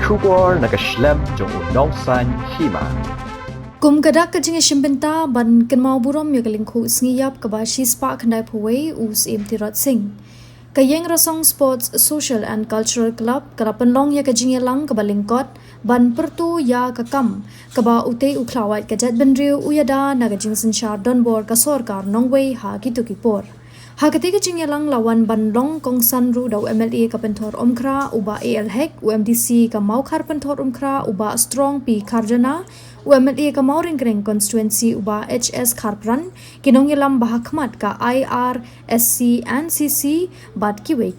Shubor nakaslem jong unongsan Hima. Kum kadak kajing Mynta ban kan mau burom ya kalingku ngiyap kabashi spa kandai pawai Syiem Tirot sing. Kayeng Rasong Sports Social and Cultural Club karapan long ya kajing lang kabalingkot ban pertu ya kakam kaba ute uklawat ka Jaidbynriew uyada na kajing sensyar donbor ka sorkar nongwei ha gitu kipor. Ha ketika lang lawan bandong kongsan ru daw MLA ka pentor omkra uba AL hek UMDC ka maukar pentor omkra uba strong pi karjana UMLA ka mauring kring constituency uba HS Kharpran kinong ilam bahakmat ka IR SC NCC bat kiwe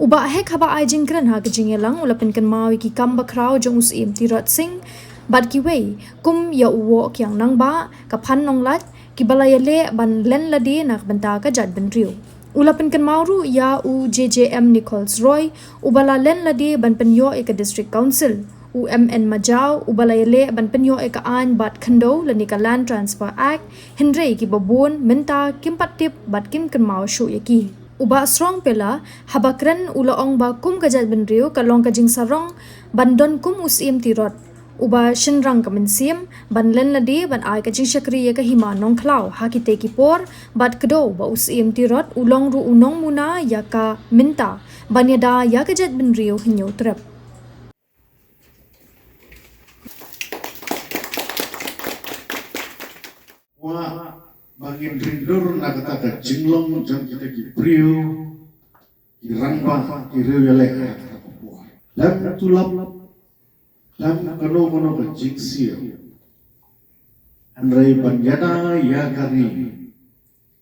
uba hek haba ai jingkran ha lang ulapin kan mawi ki kam bakraw jong Syiem Tirot sing bat kiwe kum ya uwo kyang nang ba ka phan nong lat kibalayale ban len ladi nak benta ka Jaidbynriew ulapin kan mauru ya JJM Nichols Roy ubala len ladi ban penyo ka district council UMN Majau ubalayale ban penyo ka an bat khando lani ka land transfer act Henry ki babon Mynta kimpatip bat kim kan mau shu yaki uba strong pela habakran ulaong ba kum ka Jaidbynriew kalong ka jing sarong bandon kum Syiem Tirot uba shinrang kamen Syiem ban len ladi ban ai ka jing shakri ya ka Hima nongklaw hakite ki por bat kdo ba Syiem Tirot ulong ru Nongmuna ya ka Mynta banyada ya ka Jaidbynriew Hynniewtrep. Wa bagi rindur nak kata jinglong jang kita ki priu ki rangba ki riwele kata Papua lam tulap lam kano ke jing Syiem anrai banyada ya kari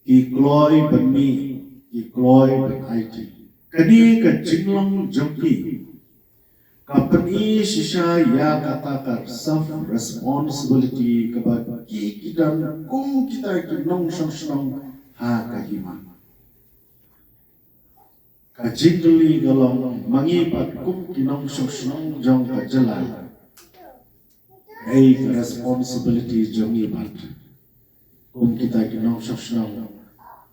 ki kloi bani ki kloi ban IT kani ke jinglong jang ki company shisha ya kata kar self responsibility kabagi kita kum kita ki nong song ha ka Hima ka jingli galong mangi pat kum ki nong song jong ka jala ai responsibility jongi pat kum kita ki nong song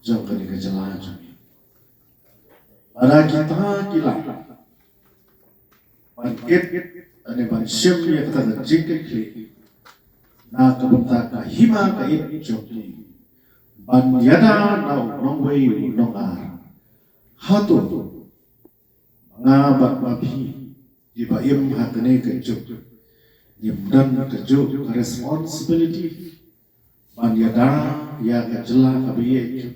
jong ka jala jongi para kita kila Bangkit ane ban Syiem ya kata jingkit kli na kabenta ka Hima ka it jokli ban yada na nongwei nongar hatu nga bat mapi di ba im hakane ka jok yimdan ka jok responsibility ban yada ya ka jela ka biye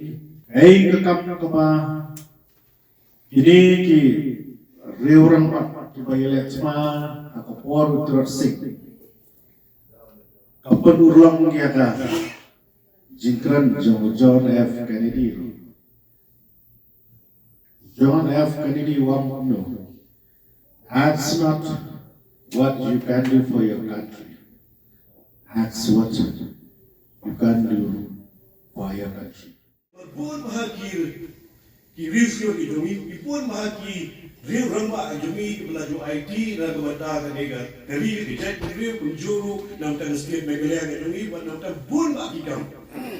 ei ka kam ka ba ini ki reurang pat kibayele cuma aku por Tirot sing kapan urlang dia ka jingkran John F Kennedy want to know that's not what you can do for your country, that's what you can do for your country. Pun mahakir ki review di domi pun mahaki Riu ramba ajumi pelaju IT dan kebata kanega dari Jaidbynriew kunjuru nam tan state megalaya ajumi ban nam tan bun ba kikam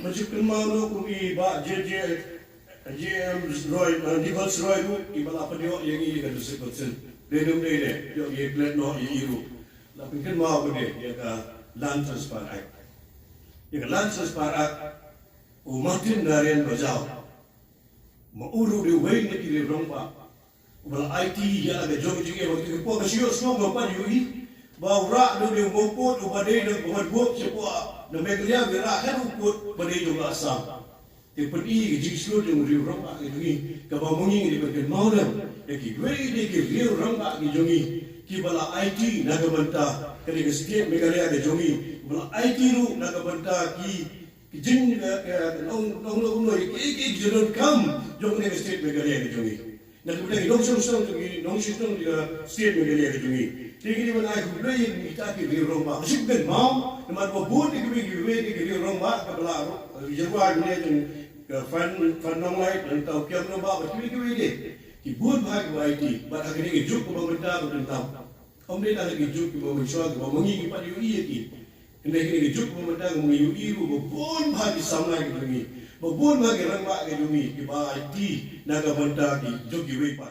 masuk kelmano kumi ba JJM Roy Nichols Roy ibala padio yang ini kan sekosen dedum dede yo ye plan no iru la pikir mau bede ya ka land transfer act ya ka land transfer act umatin darian bajau mauru di wei ni kiri ramba Bala IT ya ada jogi waktu itu pun kasih semua bapa diui bawa do dia ngopot ubade do buat siapa do megelia gerak kan ukut badai juga asam te pedi jislo jong riu ramba itu ka ba mungi di bagian mau dah ki wei di ki riu ramba ki jongi ki bala IT naga banta kali setiap megelia ada jongi bala IT ru naga banta ki jin nong ki jonon kam jong ne setiap megelia ada jongi dan kemudian nong song di state megalia kejungi. Tinggi di mana aku beli kita kiri rumah. Masih bukan mau, teman babun di kiri rumah kabela jerwar ni yang fan nong light dan tau kiam rumah kiri dia. Kibun bahag IT, bat akhirnya kejuk ke pemerintah tentang. Om dia nak kejuk ke pemerintah, mengingi pada UI lagi. Hendak kejuk ke pemerintah mengingi UI babun bahag samai kejungi. Babun bagi rangba ke jumi ki ba IT naga banta ki jogi wepa